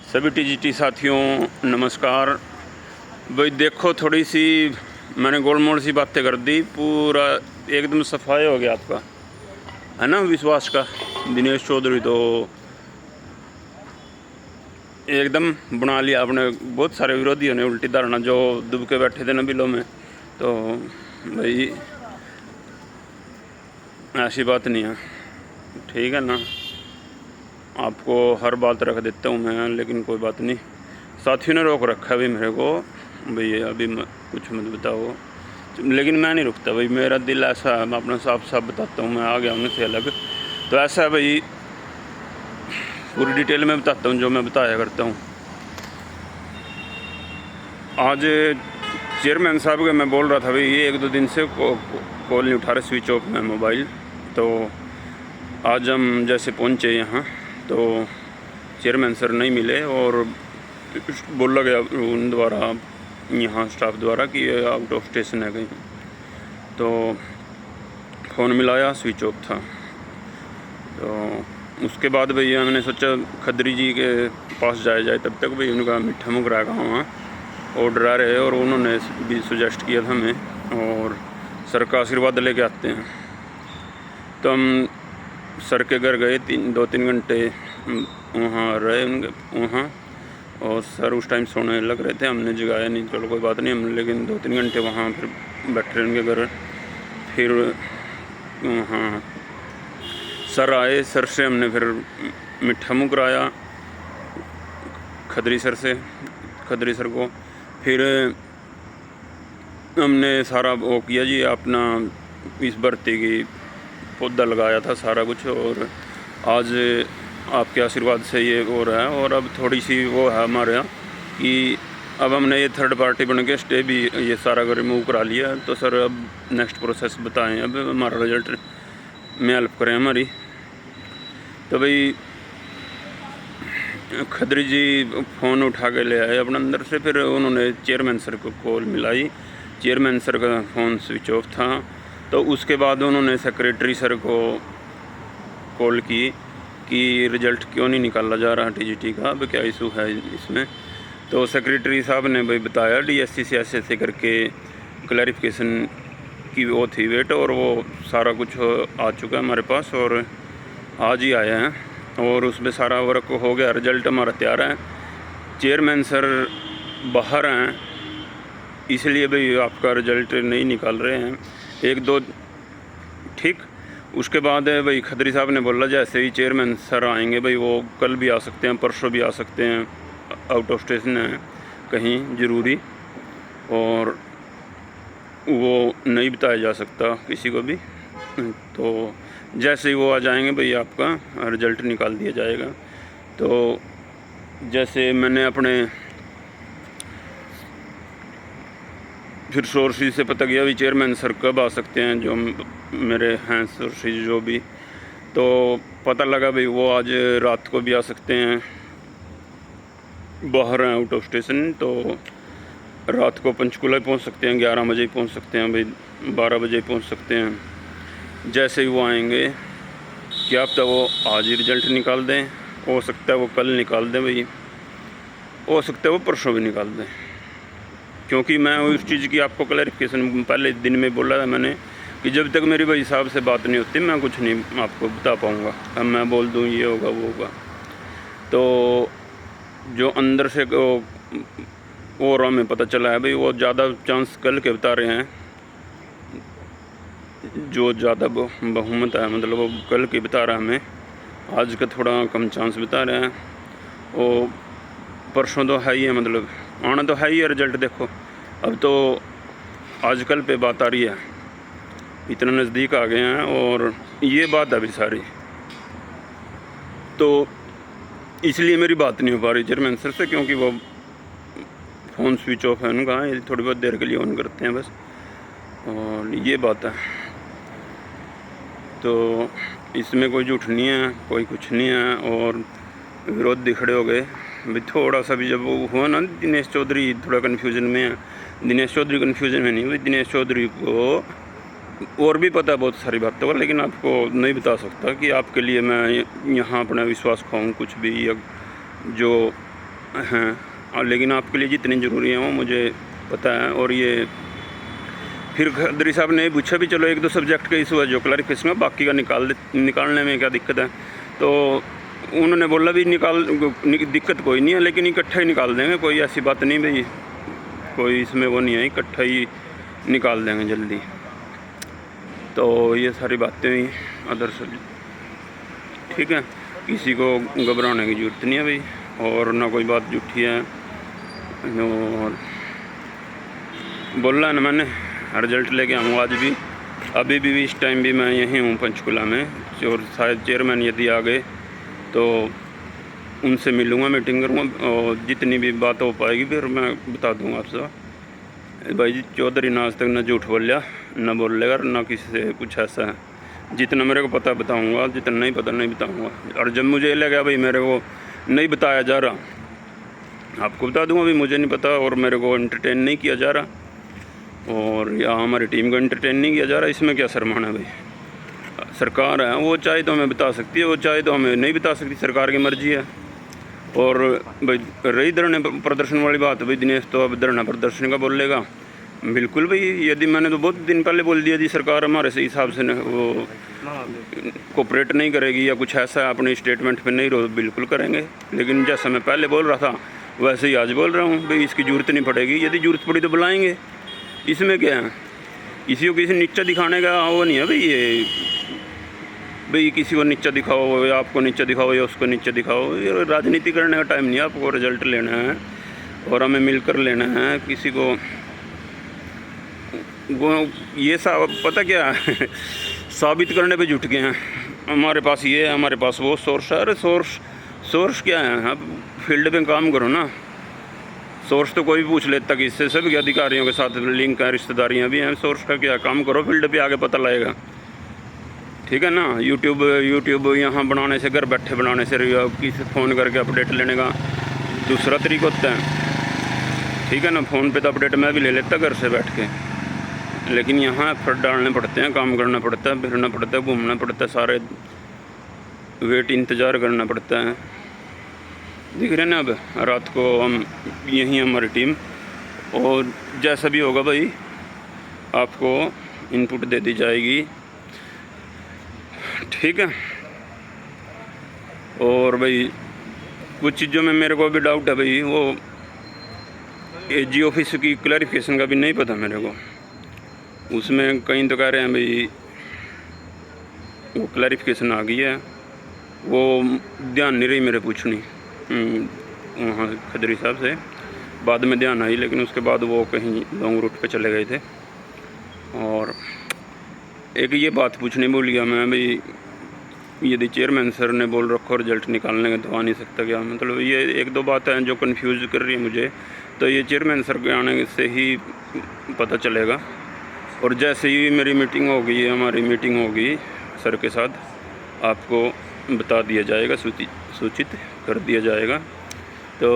सभी टीजीटी साथियों नमस्कार। भाई देखो, थोड़ी सी मैंने गोलमोल सी बातें कर दी, पूरा एकदम सफाई हो गया आपका, है ना, विश्वास का। दिनेश चौधरी तो एकदम बना लिया आपने। बहुत सारे विरोधियों ने उल्टी धारणा जो दुब के बैठे थे ना बिलों में, तो भाई ऐसी बात नहीं है, ठीक है ना। आपको हर बात रख देता हूँ मैं, लेकिन कोई बात नहीं। साथियों ने रोक रखा है भाई मेरे को, भाई अभी कुछ मत बताओ, लेकिन मैं नहीं रुकता भाई। मेरा दिल ऐसा है, मैं अपना साफ साफ बताता हूँ, मैं आ गया उनसे अलग। तो ऐसा है भाई, पूरी डिटेल में बताता हूँ जो मैं बताया करता हूँ। आज चेयरमैन साहब के मैं बोल रहा था भाई, ये 1-2 दिन से कॉल नहीं उठा रहे, स्विच ऑफ में मोबाइल। तो आज हम जैसे पहुँचे यहाँ, तो चेयरमैन सर नहीं मिले और बोला गया उन द्वारा, यहाँ स्टाफ द्वारा, कि ये आउट ऑफ स्टेशन है कहीं। तो फ़ोन मिलाया, स्विच ऑफ था। तो उसके बाद भैया मैंने सोचा खदरी जी के पास जाया जाए। तब तक भाई उनका मीठा मुकरा का वहाँ ऑर्डर आ रहे, और उन्होंने भी सजेस्ट किया था हमें, और सर का आशीर्वाद लेके आते हैं। तो हम सर के घर गए, 2-3 घंटे वहाँ रहे उनके वहाँ, और सर उस टाइम सोने लग रहे थे, हमने जगाया नहीं, चलो कोई बात नहीं। हम लेकिन 2-3 घंटे वहाँ फिर बैठे उनके घर। फिर वहाँ सर आए, सर से हमने फिर मीठा मुँह कराया, खदरी सर को। फिर हमने सारा वो किया जी, अपना इस भर्ती की पौधा लगाया था सारा कुछ, और आज आपके आशीर्वाद से ये हो रहा है। और अब थोड़ी सी वो है हमारे यहाँ कि अब हमने ये थर्ड पार्टी बन के स्टे भी ये सारा रिमूव करा लिया। तो सर अब नेक्स्ट प्रोसेस बताएं, अब हमारा रिजल्ट में हेल्प करें हमारी। तो भाई खदरी जी फ़ोन उठा के ले आए अपने अंदर से। फिर उन्होंने चेयरमैन सर को कॉल मिलाई, चेयरमैन सर का फ़ोन स्विच ऑफ था। तो उसके बाद उन्होंने सेक्रेटरी सर को कॉल की कि रिज़ल्ट क्यों नहीं निकाला जा रहा टीजीटी का, अब क्या इशू है इसमें। तो सेक्रेटरी साहब ने भाई बताया, डीएससी से ऐसे करके क्लैरिफिकेशन की वो थी वेट, और वो सारा कुछ आ चुका है हमारे पास, और आज ही आया है, और उसमें सारा वर्क हो गया, रिज़ल्ट हमारा तैयार है। चेयरमैन सर बाहर हैं, इसलिए भाई आपका रिज़ल्ट नहीं निकाल रहे हैं 1-2, ठीक। उसके बाद भाई खदरी साहब ने बोला जैसे ही चेयरमैन सर आएंगे भाई, वो कल भी आ सकते हैं, परसों भी आ सकते हैं, आउट ऑफ स्टेशन है कहीं ज़रूरी, और वो नहीं बताया जा सकता किसी को भी। तो जैसे ही वो आ जाएंगे भाई, आपका रिज़ल्ट निकाल दिया जाएगा। तो जैसे मैंने अपने फिर सोर्सेज से पता किया भी चेयरमैन सर कब आ सकते हैं, जो मेरे हैं सोर्सेज जो भी, तो पता लगा भाई वो आज रात को भी आ सकते हैं, बाहर हैं आउट ऑफ स्टेशन। तो रात को पंचकुला पहुंच सकते हैं, 11 बजे पहुंच सकते हैं भाई, 12 बजे पहुंच सकते हैं। जैसे ही वो आएंगे, क्या पता वो आज ही रिज़ल्ट निकाल दें, हो सकता है वो कल निकाल दें भाई, हो सकता है वो परसों भी निकाल दें। क्योंकि मैं उस चीज़ की आपको क्लैरिफिकेशन पहले दिन में बोला था मैंने, कि जब तक मेरी भाई साहब से बात नहीं होती मैं कुछ नहीं आपको बता पाऊँगा। अब मैं बोल दूँ ये होगा वो होगा, तो जो अंदर से और हमें पता चला है भाई, वो ज़्यादा चांस कल के बता रहे हैं, जो ज़्यादा बहुमत है, मतलब वो कल के बता रहा है हमें, आज का थोड़ा कम चांस बता रहे हैं। वो परसों तो है ही है, मतलब आना तो है ही है रिज़ल्ट। देखो अब तो आजकल पे बात आ रही है, इतना नज़दीक आ गए हैं, और ये बात है अभी सारी। तो इसलिए मेरी बात नहीं हो पा रही चेयरमैन सर से, क्योंकि वो फ़ोन स्विच ऑफ है उनका, ये थोड़ी बहुत देर के लिए ऑन करते हैं बस, और ये बात है। तो इसमें कोई झूठ नहीं है, कोई कुछ नहीं है, और विरोधी खड़े हो गए भाई। थोड़ा सा भी जब वो हुआ ना, दिनेश चौधरी थोड़ा कन्फ्यूज़न में है। दिनेश चौधरी कन्फ्यूज़न में नहीं भाई, दिनेश चौधरी को और भी पता है बहुत सारी बातों का, लेकिन आपको नहीं बता सकता कि आपके लिए मैं यहाँ अपना विश्वास खोऊँ कुछ भी, या जो हैं, और लेकिन आपके लिए जितनी ज़रूरी है वो मुझे पता है। और ये फिर खदरी साहब ने पूछा भी चलो 1-2 सब्जेक्ट का इशू है जो क्लैरिफिकेशन है, बाकी का निकालने में क्या दिक्कत है। तो उन्होंने बोला भी दिक्कत कोई नहीं है, लेकिन इकट्ठा ही निकाल देंगे, कोई ऐसी बात नहीं भाई, कोई इसमें वो नहीं है, इकट्ठा ही निकाल देंगे जल्दी। तो ये सारी बातें हुई अदर सब्जेक्ट, ठीक है, किसी को घबराने की ज़रूरत नहीं है भाई, और ना कोई बात झूठी है। और बोला ना मैंने रिजल्ट लेके आऊँगा आज भी, अभी भी इस टाइम भी मैं यहीं हूँ पंचकुला में, और शायद चेयरमैन यदि आ गए तो उनसे मिलूँगा, मीटिंग करूँगा, और जितनी भी बात हो पाएगी फिर मैं बता दूँगा आपसे। भाई जी चौधरी ने आज तक ना झूठ बोलिया, ना बोलेगा, ना किसी से कुछ ऐसा है। जितना मेरे को पता बताऊँगा, जितना नहीं पता नहीं बताऊँगा। और जब मुझे लगा भाई मेरे को नहीं बताया जा रहा, आपको बता दूँगा भी मुझे नहीं पता और मेरे को एंटरटेन नहीं किया जा रहा, और या हमारी टीम को एंटरटेन नहीं किया जा रहा, इसमें क्या शर्माना भाई। सरकार है, वो चाहे तो हमें बता सकती है, वो चाहे तो हमें नहीं बता सकती, सरकार की मर्जी है। और भाई रही धरने प्रदर्शन वाली बात, भाई दिनेश तो अब धरना प्रदर्शन का बोलेगा, बिल्कुल भाई, यदि मैंने तो बहुत दिन पहले बोल दिया जी सरकार हमारे से हिसाब से वो कोऑपरेट नहीं करेगी या कुछ ऐसा है अपने स्टेटमेंट पे नहीं रो, बिल्कुल करेंगे। लेकिन जैसा मैं पहले बोल रहा था वैसे ही आज बोल रहा हूँ भाई, इसकी ज़रूरत नहीं पड़ेगी, यदि ज़रूरत पड़ी तो बुलाएंगे, इसमें क्या है। किसी को किसी नीचा दिखाने का वो नहीं है भाई, ये भाई किसी को नीचा दिखाओ या आपको नीचा दिखाओ या उसको नीचा दिखाओ, ये राजनीति करने का टाइम नहीं है। आपको रिजल्ट लेना है और हमें मिलकर लेना है। किसी को ये पता क्या है साबित करने पे जुट गए हैं, हमारे पास ये है, हमारे पास वो सोर्स है। अरे सोर्स क्या है, अब फील्ड पे काम करो ना। सोर्स तो कोई भी पूछ लेता कि इससे सभी अधिकारियों के साथ लिंक है, रिश्तेदारियाँ भी हैं। सोर्स का क्या, काम करो फील्ड पे आके पता लगेगा, ठीक है ना। यूट्यूब यहाँ बनाने से, घर बैठे बनाने से, किसी फ़ोन करके अपडेट लेने का दूसरा तरीका होता है, ठीक है ना। फ़ोन पे तो अपडेट मैं भी ले लेता घर से बैठ के, लेकिन यहाँ एफर्ट डालने पड़ते हैं, काम करना पड़ता है, फिरना पड़ता है, घूमना पड़ता है, सारे वेट इंतज़ार करना पड़ता है। दिख रहे ना, अब रात को हम यहीं हमारी टीम, और जैसा भी होगा भाई आपको इनपुट दे दी जाएगी, ठीक है। और भाई कुछ चीज़ों में मेरे को भी डाउट है भाई, वो एजी ऑफिस की क्लैरिफिकेशन का भी नहीं पता मेरे को। उसमें कहीं तो कह रहे हैं भाई वो क्लैरिफिकेशन आ गई है, वो ध्यान नहीं रही मेरे पूछनी वहाँ खदरी साहब से, बाद में ध्यान आई, लेकिन उसके बाद वो कहीं लॉन्ग रूट पे चले गए थे। और एक ये बात पूछने भूल गया मैं भाई, यदि चेयरमैन सर ने बोल रखो रिजल्ट निकालने का तो आ नहीं सकता क्या, मतलब ये 1-2 बातें हैं जो कंफ्यूज कर रही है मुझे। तो ये चेयरमैन सर के आने से ही पता चलेगा, और जैसे ही मेरी मीटिंग होगी, हमारी मीटिंग होगी सर के साथ, आपको बता दिया जाएगा, सूचित कर दिया जाएगा। तो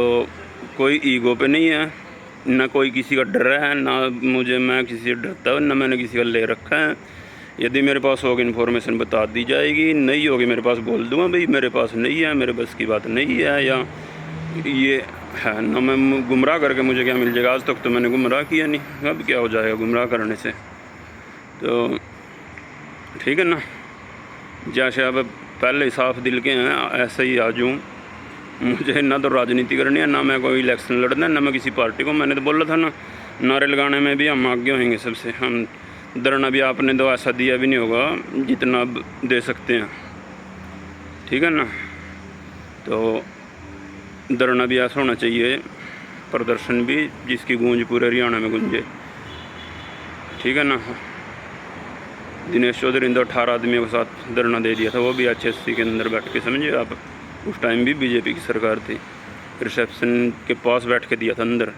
कोई ईगो पे नहीं है, ना कोई किसी का डर है, ना मैं किसी से डरता हूँ, ना मैंने किसी का ले रखा है। यदि मेरे पास होगी इन्फॉर्मेशन बता दी जाएगी, नहीं होगी मेरे पास बोल दूँगा भाई मेरे पास नहीं है, मेरे बस की बात नहीं है, या ये है ना। मैं गुमराह करके मुझे क्या मिल जाएगा, आज तक तो मैंने गुमराह किया नहीं, अब क्या हो जाएगा गुमराह करने से। तो ठीक है ना, जैसे अब पहले ही साफ दिल के हैं ऐसे ही आ जाऊँ। मुझे ना तो राजनीति करनी है, ना मैं कोई इलेक्शन लड़ना है, ना मैं किसी पार्टी को। मैंने तो बोला था ना, नारे लगाने में भी हम आगे होंगे सबसे। हम धरना भी आपने तो ऐसा दिया भी नहीं होगा जितना अब दे सकते हैं, ठीक है ना। तो धरना भी ऐसा होना चाहिए, प्रदर्शन भी जिसकी गूंज पूरे हरियाणा में गूंजे, ठीक है ना। दिनेश चौधरी ने तो 18 आदमियों के साथ धरना दे दिया था, वो भी HSC के अंदर बैठ के, समझिए आप। उस टाइम भी बीजेपी की सरकार थी, रिसेप्शन के पास बैठ के दिया था अंदर।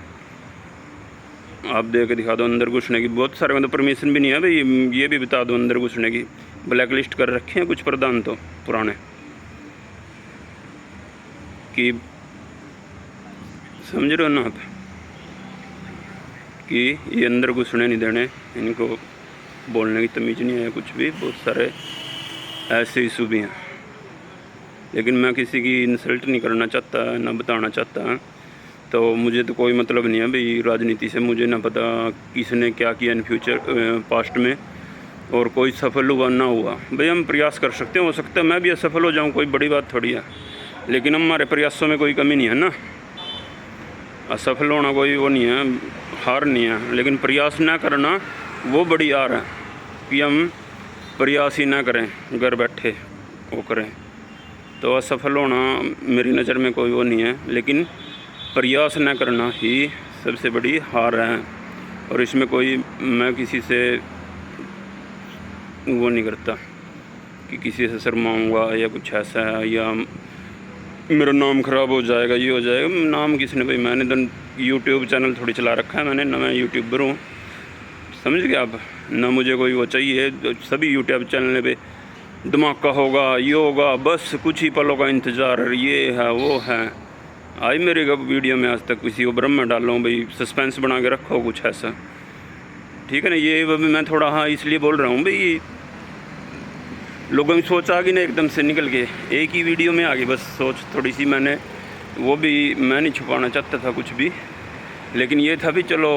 आप दे के दिखा दो अंदर घुसने की, बहुत सारे मतलब परमिशन भी नहीं है भाई, ये भी बता दो अंदर घुसने की। ब्लैक लिस्ट कर रखे हैं कुछ प्रधान तो पुराने कि, समझ रहे हो ना आप, कि ये अंदर घुसने नहीं देने, इनको बोलने की तमीज़ नहीं है कुछ भी। बहुत सारे ऐसे इशू भी हैं, लेकिन मैं किसी की इंसल्ट नहीं करना चाहता, ना बताना चाहता तो मुझे तो कोई मतलब नहीं है भाई राजनीति से, मुझे ना पता किसने क्या किया इन फ्यूचर पास्ट में, और कोई सफल हुआ ना हुआ। भाई हम प्रयास कर सकते हैं, हो सकता है मैं भी असफल हो जाऊं, कोई बड़ी बात थोड़ी है, लेकिन हमारे प्रयासों में कोई कमी नहीं है ना। असफल होना कोई वो नहीं है, हार नहीं है, लेकिन प्रयास ना करना वो बड़ी हार है कि हम प्रयास ही ना करें, घर बैठे वो करें। तो असफल होना मेरी नज़र में कोई वो नहीं है, लेकिन प्रयास न करना ही सबसे बड़ी हार है। और इसमें कोई मैं किसी से वो नहीं करता कि किसी से शर्माऊँगा या कुछ ऐसा है, या मेरा नाम ख़राब हो जाएगा, ये हो जाएगा। नाम किसने भाई, मैंने तो यूट्यूब चैनल थोड़ी चला रखा है मैंने, ना मैं यूट्यूबर हूँ, समझ गए आप। ना मुझे कोई वो चाहिए, सभी यूट्यूब चैनल पे धमाका होगा, ये होगा, बस कुछ ही पलों का इंतज़ार, ये है वो है। आई मेरे वीडियो में आज तक किसी को भ्रम में डालो भाई, सस्पेंस बना के रखो कुछ ऐसा, ठीक है ना। ये मैं थोड़ा हाँ इसलिए बोल रहा हूँ भाई, लोगों की सोच आ गई ना एकदम से निकल के, एक ही वीडियो में आ गई बस सोच थोड़ी सी। मैंने वो भी मैं नहीं छुपाना चाहता था कुछ भी, लेकिन ये था भी चलो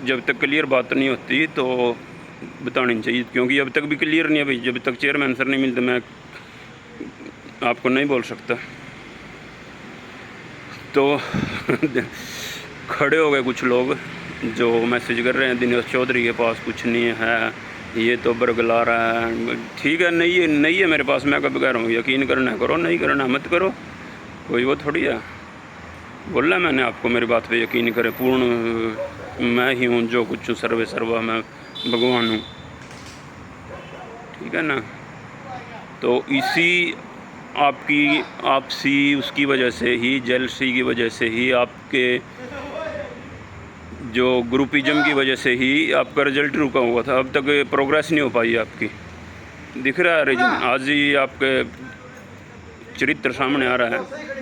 जब तक क्लियर बात नहीं होती तो बतानी चाहिए, क्योंकि अब तक भी क्लियर नहीं है भाई। जब तक चेयरमैन सर नहीं मिलते मैं आपको नहीं बोल सकता। तो खड़े हो गए कुछ लोग जो मैसेज कर रहे हैं दिनेश चौधरी के पास कुछ नहीं है, ये तो बरगला रहा है। ठीक है, नहीं है मेरे पास, मैं कब कह रहा हूँ यकीन करना करो, नहीं करना मत करो, कोई वो थोड़ी है। बोला मैंने आपको मेरी बात पे यकीन करे, पूर्ण मैं ही हूँ जो कुछ सर्वे सर्वा, मैं भगवान हूँ, ठीक है ना। तो इसी आपकी आपसी उसकी वजह से ही, जेलसी की वजह से ही, आपके जो ग्रुपिज्म की वजह से ही आपका रिजल्ट रुका हुआ था, अब तक प्रोग्रेस नहीं हो पाई आपकी। दिख रहा है रीज़न, आज ही आपके चरित्र सामने आ रहा है।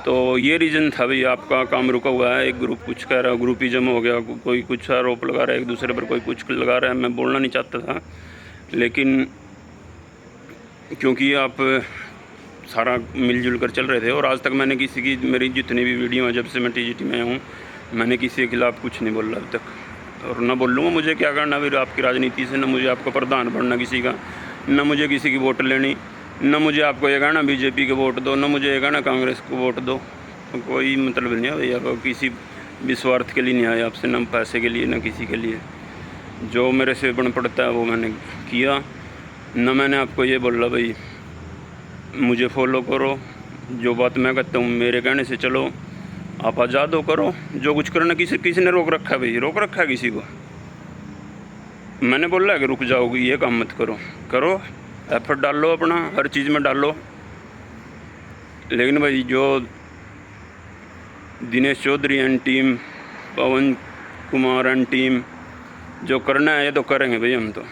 तो ये रीज़न था भाई, आपका काम रुका हुआ है। एक ग्रुप कुछ कह रहा है, ग्रुपिज्म हो गया, कोई कुछ आरोप लगा रहा है एक दूसरे पर, कोई कुछ लगा रहा है। मैं बोलना नहीं चाहता था, लेकिन क्योंकि आप सारा मिलजुल कर चल रहे थे, और आज तक मैंने किसी की, मेरी जितनी भी वीडियो हैं जब से मैं टीजीटी में हूँ, मैंने किसी के खिलाफ़ कुछ नहीं बोला अब तक, और ना बोलूँगा। मुझे क्या करना फिर आपकी राजनीति से, ना मुझे आपका प्रधान बनना किसी का, ना मुझे किसी की वोट लेनी, ना मुझे आपको ये कहना बीजेपी के वोट दो, ना मुझे ये कहना कांग्रेस को वोट दो। तो कोई मतलब नहीं है भैया, किसी भी स्वार्थ के लिए नहीं आया आपसे, ना पैसे के लिए ना किसी के लिए। जो मेरे से बन पड़ता है वो मैंने किया, ना मैंने आपको ये बोला भाई मुझे फॉलो करो, जो बात मैं कहता हूँ मेरे कहने से चलो, आप आज़ाद हो, करो जो कुछ करना। किसी ने रोक रखा है भाई, रोक रखा है किसी को? मैंने बोला है कि रुक जाओगी, ये काम मत करो, करो एफर्ट डालो अपना, हर चीज़ में डालो। लेकिन भाई जो Dinesh Chaudhary and team, Pawan Kumar and team जो करना है ये तो करेंगे भाई हम तो,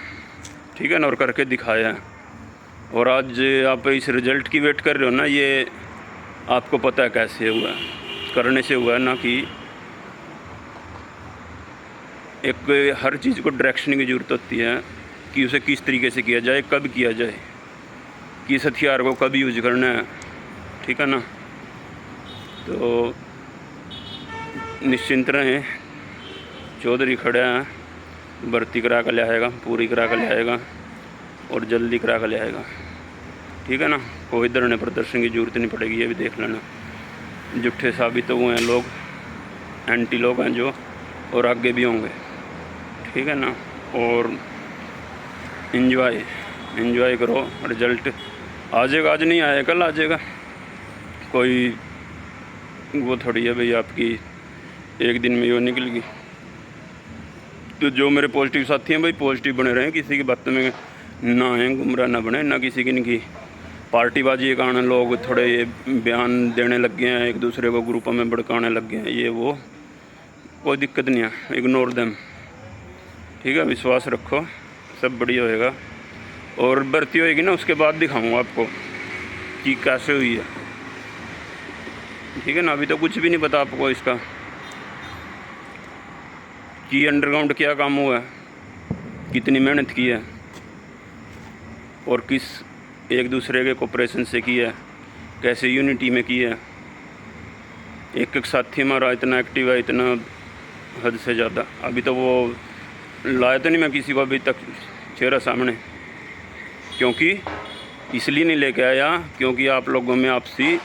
ठीक है ना, और करके दिखाया है। और आज आप इस रिज़ल्ट की वेट कर रहे हो ना, ये आपको पता है कैसे हुआ है, करने से हुआ है ना। कि एक हर चीज़ को डायरेक्शन की ज़रूरत होती है कि उसे किस तरीके से किया जाए, कब किया जाए, किस हथियार को कब यूज करना है, ठीक है ना। तो निश्चिंत रहें, चौधरी खड़ा है, भर्ती करा कर ले आएगा, पूरी करा कर ले आएगा, और जल्दी करा कर ले आएगा, ठीक है ना। कोई धरने प्रदर्शन की ज़रूरत नहीं पड़ेगी, ये भी देख लेना। जुट्ठे साबित हुए हैं लोग, एंटी लोग हैं जो, और आगे भी होंगे, ठीक है ना। और एंजॉय करो, रिजल्ट आ जाएगा, आज नहीं आएगा कल आ जाएगा, कोई वो थोड़ी है भाई आपकी एक दिन में वो निकल गई। तो जो मेरे पॉजिटिव साथी हैं भाई, पॉजिटिव बने रहें, किसी की बात में ना आए, गुमराह ना बने, ना किसी की पार्टीबाजी के कारण लोग थोड़े ये बयान देने लग गए हैं, एक दूसरे को ग्रुपों में भड़काने लग गए हैं, ये वो कोई दिक्कत नहीं है, इग्नोर देम, ठीक है। विश्वास रखो, सब बढ़िया होएगा। और भर्ती होएगी ना, उसके बाद दिखाऊंगा आपको कि कैसे हुई है, ठीक है ना। अभी तो कुछ भी नहीं पता आपको इसका कि अंडरग्राउंड क्या काम हुआ है, कितनी मेहनत की है, और किस एक दूसरे के कोऑपरेशन से की है, कैसे यूनिटी में की है, एक एक साथी हमारा इतना एक्टिव है, इतना हद से ज़्यादा। अभी तो वो लाया तो नहीं मैं किसी को अभी तक चेहरा सामने, क्योंकि इसलिए नहीं लेके आया क्योंकि आप लोगों में आपसी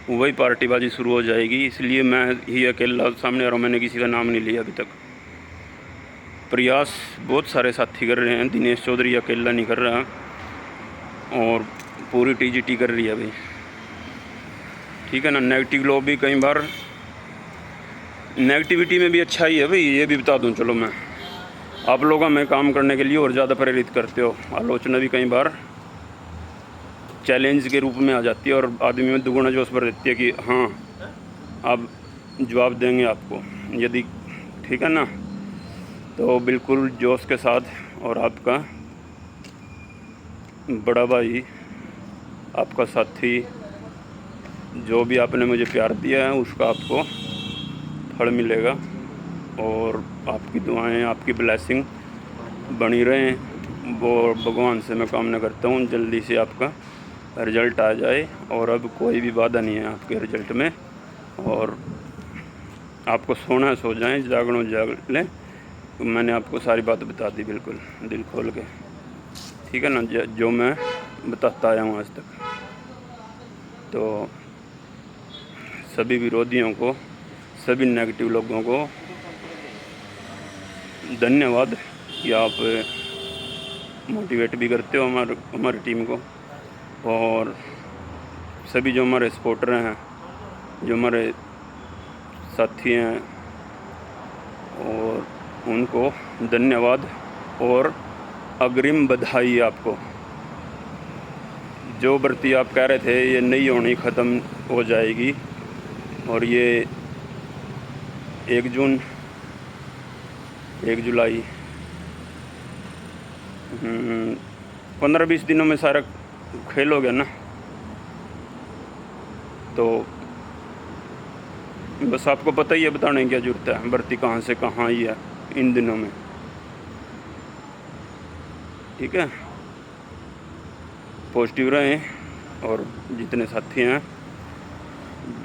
वही पार्टीबाजी शुरू हो जाएगी, इसलिए मैं ही अकेला सामने आ रहा हूँ। मैंने किसी का नाम नहीं लिया अभी तक। प्रयास बहुत सारे साथी कर रहे हैं, दिनेश चौधरी अकेला नहीं कर रहा, और पूरी टीजीटी कर रही है भाई, ठीक है ना। नेगेटिव लोग भी कई बार नेगेटिविटी में भी अच्छा ही है भाई, ये भी बता दूं। चलो मैं आप लोग हमें काम करने के लिए और ज़्यादा प्रेरित करते हो। आलोचना भी कई बार चैलेंज के रूप में आ जाती है और आदमी में दुगुना जोश भर देती है कि हाँ अब जवाब देंगे आपको, यदि ठीक है ना। तो बिल्कुल जोश के साथ, और आपका बड़ा भाई, आपका साथी, जो भी आपने मुझे प्यार दिया है उसका आपको फल मिलेगा, और आपकी दुआएं, आपकी ब्लेसिंग बनी रहें, वो भगवान से मैं कामना करता हूँ जल्दी से आपका रिज़ल्ट आ जाए। और अब कोई भी बाधा नहीं है आपके रिज़ल्ट में, और आपको सोना सो जाएं, जागना जाग लें। मैंने आपको सारी बात बता दी बिल्कुल दिल खोल के, ठीक है ना, जो मैं बताता आया हूँ आज तक। तो सभी विरोधियों को, सभी नेगेटिव लोगों को धन्यवाद कि आप मोटिवेट भी करते हो हमारी टीम को। और सभी जो हमारे सपोर्टर हैं, जो हमारे साथी हैं, और उनको धन्यवाद और अग्रिम बधाई आपको। जो भर्ती आप कह रहे थे ये नहीं होनी, ख़त्म हो जाएगी, और ये 1 जून 1 जुलाई 15-20 दिनों में सारा खेल हो गया ना। तो बस आपको पता ही है, बताने की क्या जरूरत है, भर्ती कहाँ से कहाँ आई है इन दिनों में, ठीक है। पॉजिटिव रहें, और जितने साथी हैं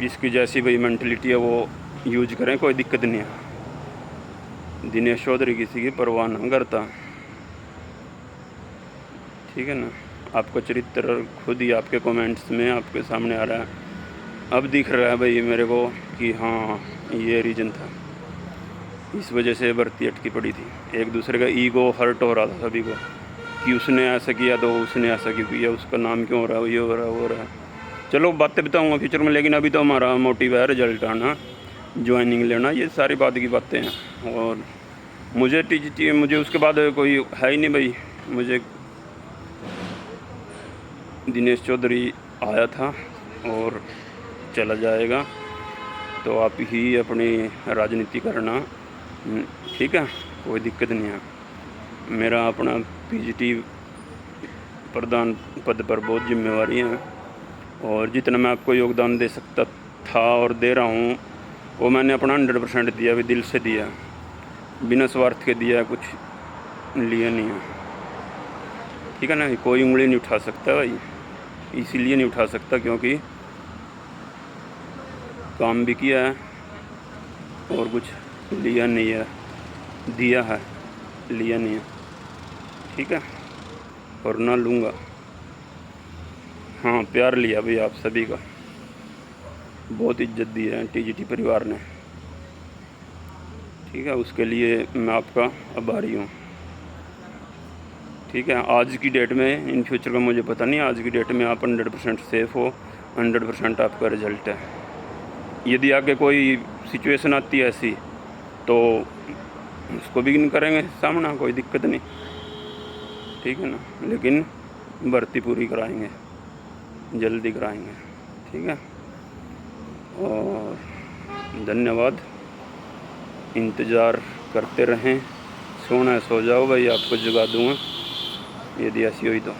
जिसकी जैसी भाई मेंटलिटी है वो यूज करें, कोई दिक्कत नहीं है। दिनेश चौधरी किसी की परवाह नहीं करता, ठीक है ना। आपका चरित्र खुद ही आपके कमेंट्स में आपके सामने आ रहा है, अब दिख रहा है भाई मेरे को कि हाँ ये रीज़न था, इस वजह से भर्ती अटकी पड़ी थी। एक दूसरे का ईगो हर्ट हो रहा था सभी को कि उसने ऐसा किया तो उसने ऐसा क्यों किया, उसका नाम क्यों हो रहा है, ये हो रहा है, वो हो रहा है। चलो बातें बताऊँगा फ्यूचर में, लेकिन अभी तो हमारा मोटिव है रिजल्ट आना, ज्वाइनिंग लेना, ये सारी बात की बातें हैं। और मुझे टीजीटी मुझे उसके बाद कोई है ही नहीं भाई। मुझे दिनेश चौधरी आया था और चला जाएगा, तो आप ही अपनी राजनीति करना, ठीक है, कोई दिक्कत नहीं है। मेरा अपना पीजीटी प्रधान पद पर बहुत जिम्मेवारी है, और जितना मैं आपको योगदान दे सकता था और दे रहा हूँ वो मैंने अपना 100% दिया, भी दिल से दिया, बिना स्वार्थ के दिया, कुछ लिया नहीं है, ठीक है ना। कोई उंगली नहीं उठा सकता भाई, इसीलिए नहीं उठा सकता क्योंकि काम भी किया है और कुछ लिया नहीं है, दिया है, लिया नहीं है, ठीक है, और ना लूँगा। हाँ प्यार लिया भाई आप सभी का, बहुत इज्जत दी है टीजीटी परिवार ने, ठीक है, उसके लिए मैं आपका आभारी हूँ, ठीक है। आज की डेट में, इन फ्यूचर का मुझे पता नहीं, आज की डेट में आप 100% सेफ़ हो, 100% आपका रिजल्ट है। यदि आगे कोई सिचुएशन आती है ऐसी तो उसको भी करेंगे सामना, कोई दिक्कत नहीं, ठीक है ना। लेकिन भर्ती पूरी कराएंगे, जल्दी कराएंगे, ठीक है। और धन्यवाद, इंतज़ार करते रहें। सोना है सो जाओ भाई, आपको जगा दूँगा यदि ऐसी हुई तो,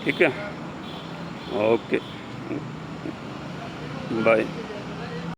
ठीक है। Okay bye.